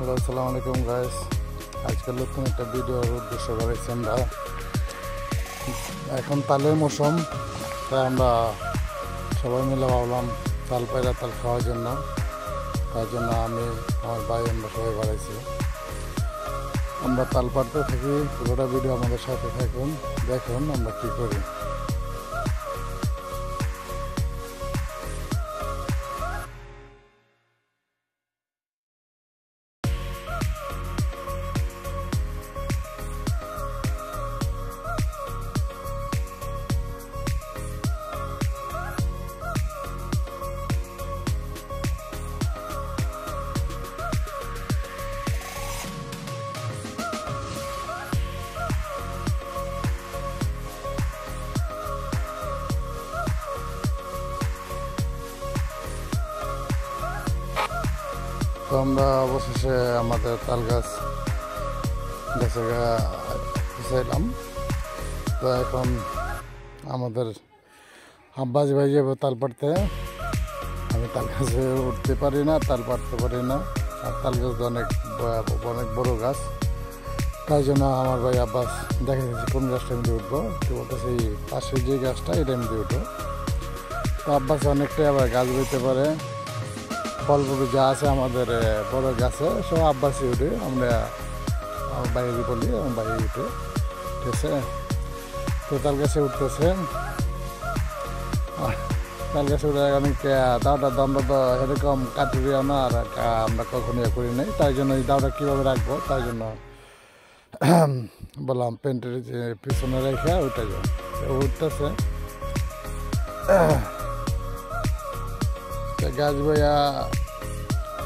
Hello, আসসালামু আলাইকুম guys. আজকাল নতুন একটা ভিডিওর উদ্দেশ্য করেছি আমরা। এখন তালের মৌসুম, তাই আমরা সবাই মিলে ভাবলাম তাল পায়রা তাল খাওয়ার জন্য। তার জন্য আমি আমার ভাই আমরা সবাই বাড়াইছি। আমরা তাল পাড়তে থাকি, পুরোটা ভিডিও আমাদের সাথে থাকুন, দেখুন আমরা কী করি। তো আমরা অবশেষে আমাদের তাল গাছে এলাম। তো এখন আমাদের আব্বাস ভাই যাবো তাল পাড়তে। আমি তাল গাছে উঠতে পারি না, তাল পাড়তে পারি না। আর তাল গাছ অনেক বড় গাছ, তাই জন্য আমার ভাই আব্বাস দেখা যাচ্ছে কোন গাছটা আমি দিয়ে উঠবো। তো বলতেছে এই পাশের যে গাছটা এটা আমি দিয়ে উঠবো। তো আব্বাস অনেকটাই আবার গাছ বইতে পারে। ফলগুলো যা আছে আমাদের বড় গাছে সব আব্বাসি উঠে, আমরা বাইরে বলি বাইরে উঠে, ঠিক আছে। তো তাল গাছে উঠতেছে, তাল গাছে উঠে অনেক দাওটা দণ্ড তো এরকম কাটুরিয়া না, আর আমরা কখনো ইয়ে করি নাই। তাই জন্য এই দাওটা কীভাবে রাখবো, তাই জন্য বললাম প্যান্টের যে পিছনে রেখে উঠতেছে গাছ বইয়া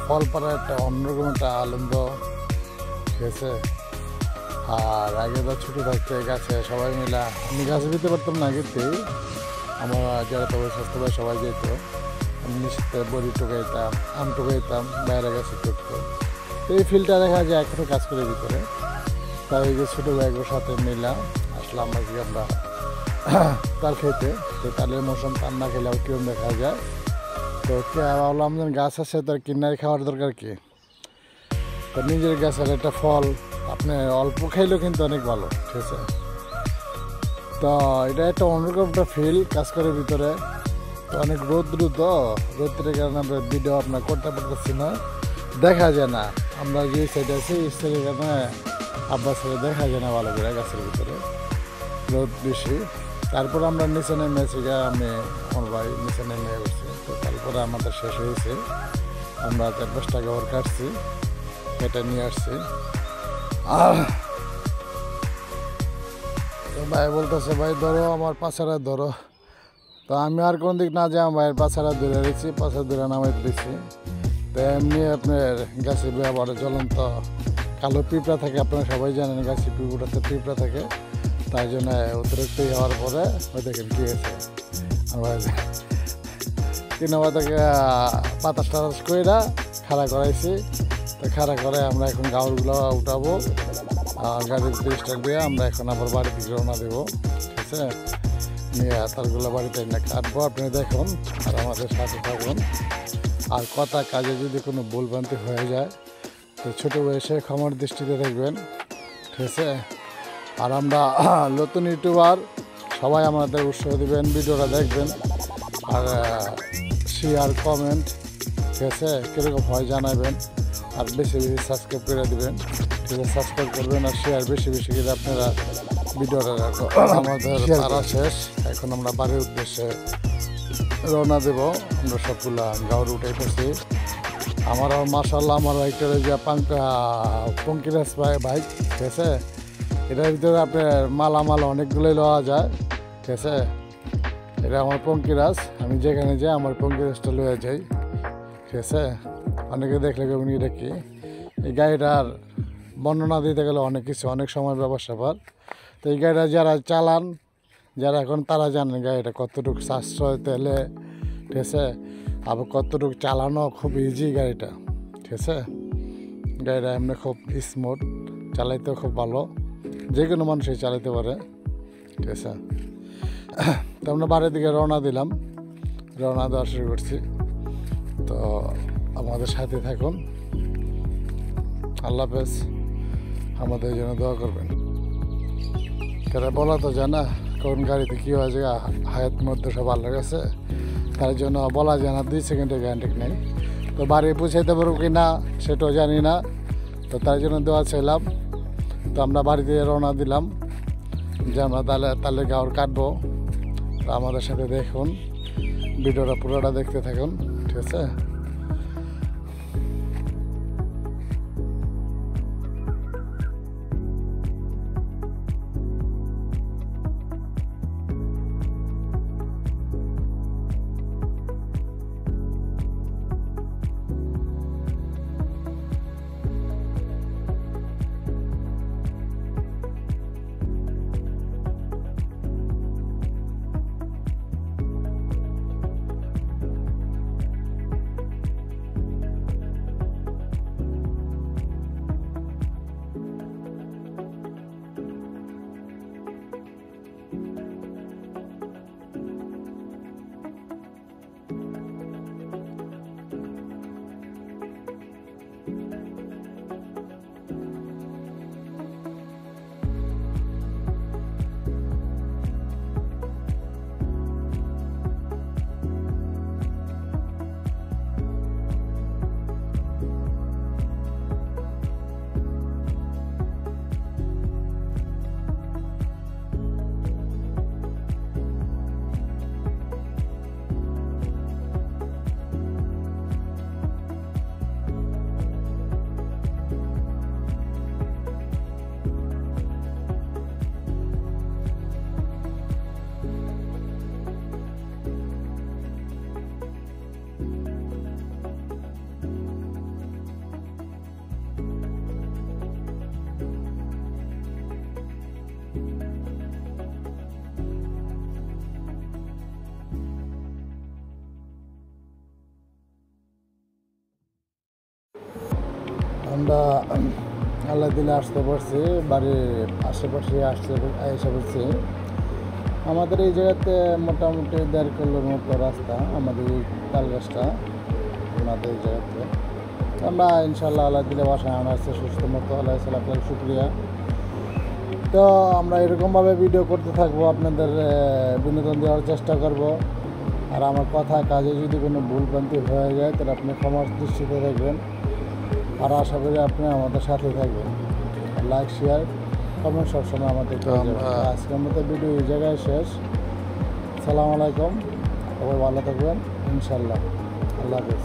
ফল পাড়ার একটা অন্যরকম একটা আনন্দ, ঠিক আছে। আর আগে তো ছুটি থাকতে গাছে সবাই মিলা, আমি গাছে দিতে পারতাম না আগেতেই, আমার যারা তবে স্বাস্থ্য ভাই সবাই যেত, আমি নিশ্চিত বড়ি টুকাইতাম, আম টুকাইতাম, বাইরে গাছে টুকতো। তো এই ফিল্ডটা দেখা যায় এখনও কাজ করে ভিতরে। তাই এই যে ছোটো ভাইগুলোর সাথে মিলা আসলাম আজকে আমরা তাল খেতে। তো তালের মৌসুম, তাল না খেলে কিরম দেখা যায়। তো ভাবলাম যে গাছ আছে তার কিনারে খাওয়ার দরকার কি। তো নিজের গাছের একটা ফল আপনি অল্প খাইলেও কিন্তু অনেক ভালো, ঠিক আছে। তো এটা একটা অন্যরকম একটা ফিল কাজ করে ভিতরে। তো অনেক রোদ্রের কারণে আমরা ভিডিও আপনার করতে পারতেছি না, দেখা যায় না। আমরা যে সাইডে আছি এই সাইডের কারণে আব্বাস দেখা যায় না ভালো করে, গাছের ভিতরে রোদ বেশি। তারপর আমরা নিচে নেমে এসে আমি আমার ভাই নিচে নেমে গেছি। তো তারপরে আমাদের শেষ হয়েছে, আমরা 4-5 টাকা ওর কাটছি, এটা নিয়ে আসছি। তো ভাই বলতেছে ভাই ধরো আমার পাছাড়া ধরো। তো আমি আর কোন দিক না যাই, আমার ভাইয়ের পাছাড়া ধরে রেখেছি, পাছাড়া ধরে নামাই দিয়েছি। তো এমনি আপনার গাছে আবার জ্বলন্ত কালো পিঁপড়া থাকে, আপনারা সবাই জানেন গাছে পিঁপড়াতে পিঁপড়া থাকে। তাই জন্য অতিরিক্ত হওয়ার পরে ওই দেখেন কী হয়েছে, আমার 3 নম্বর থেকে বাতাস টাতাস করে খাড়া করাইছি। তো খাড়া করে আমরা এখন গাউরগুলো উঠাবো, গাড়ির স্টার্ট দিয়ে আমরা এখন আবার বাড়ির দিকে রওনা দেবো, ঠিক আছে। নিয়ে তারগুলো বাড়িতে না কাটবো, আপনি দেখুন আর আমাদের সাথে থাকুন। আর কথা কাজে যদি কোনো ভুলভ্রান্তি হয়ে যায় তো ছোটো বয়সে ক্ষমার দৃষ্টিতে দেখবেন, ঠিক আছে। আর আমরা নতুন ইউটিউবার, সবাই আমাদের উৎসাহ দেবেন, ভিডিওটা দেখবেন, আর শেয়ার কমেন্ট, ঠিক আছে, কীরকম হয় জানাবেন। আর বেশি বেশি সাবস্ক্রাইব করে দেবেন, ঠিক আছে। সাবস্ক্রাইব করবেন আর শেয়ার বেশি বেশি করে আপনারা ভিডিওটা রাখো। আমাদের তারা শেষ, এখন আমরা বাড়ির উদ্দেশ্যে রওনা দেব। আমরা সবগুলা গাউর উঠে পড়ছি। আমার মাশাআল্লাহ আমার বাইকটার যে পঙ্কিরাজ বাইক, ঠিক আছে। এটার ভিতরে আপনার মালামাল অনেকগুলোই লওয়া যায়, ঠিক আছে। এটা আমার পঙ্কিরাজ, আমি যেখানে যাই আমার পঙ্কিরাজটা লয়ে যাই, ঠিক আছে। অনেকে দেখলে কেমনি এটা কি। এই গাড়িটার বর্ণনা দিতে গেলে অনেক কিছু, অনেক সময় ব্যবসা পার। তো এই গাড়িটা যারা চালান, যারা এখন তারা জানেন গাড়িটা কতটুকু সাশ্রয় তেলে, ঠিক আছে। আবার কতটুকু চালানো খুব ইজি গাড়িটা, ঠিক আছে। গাড়িটা এমনি খুব স্মুথ, চালাইতেও খুব ভালো, যে কোনো মানুষই চালাতে পারে, ঠিক আছে। তো আমরা বাড়ির দিকে রওনা দিলাম, রওনা দেওয়া শুরু করছি। তো আমাদের সাথে থাকুন। আল্লাহ হাফেজ। আমাদের জন্য দোয়া করবেন। কেন বলা তো যায় না কোন গাড়িতে কী হয়ে যায়, হায়াত মধ্যে সব আল্লাহর কাছে, তার জন্য বলা যায় না, 2 সেকেন্ডের গ্যারান্টি নেই। তো বাড়ি পৌঁছাইতে পারবো কি না সেটাও জানি না, তো তার জন্য দোয়া চাইলাম। তো আমরা বাড়িতে রওনা দিলাম যে আমরা তালে গাওয়ার কাটবো। তো আমাদের সাথে দেখুন, ভিডিওটা পুরোটা দেখতে থাকুন, ঠিক আছে? আমরা আল্লাহ দিলে আসতে পারছি, বাড়ির আশেপাশে এসে পড়ছি। আমাদের এই জায়গাতে মোটামুটি 1.5 কিলোর মতো রাস্তা, আমাদের এই তালগাছটা আমাদের এই জায়গাতে। আমরা ইনশাল্লাহ আল্লাহ দিলে বাসায় আনা আসছে সুস্থ মতো। আল্লাহ আপনার শুক্রিয়া। তো আমরা এরকমভাবে ভিডিও করতে থাকবো, আপনাদের বিনোদন দেওয়ার চেষ্টা করব। আর আমার কথা কাজে যদি কোনো ভুলভ্রান্তি হয়ে যায় তাহলে আপনি ক্ষমার দৃষ্টিতে দেখবেন। আর আশা করি আপনি আমাদের সাথে থাকবেন। লাইক, শেয়ার, কমেন্ট সবসময় আমাদের। আজকের মতো ভিডিও এই জায়গায় শেষ। আসসালামু আলাইকুম, সবাই ভালো থাকবেন ইনশাল্লাহ। আল্লাহ হাফেজ।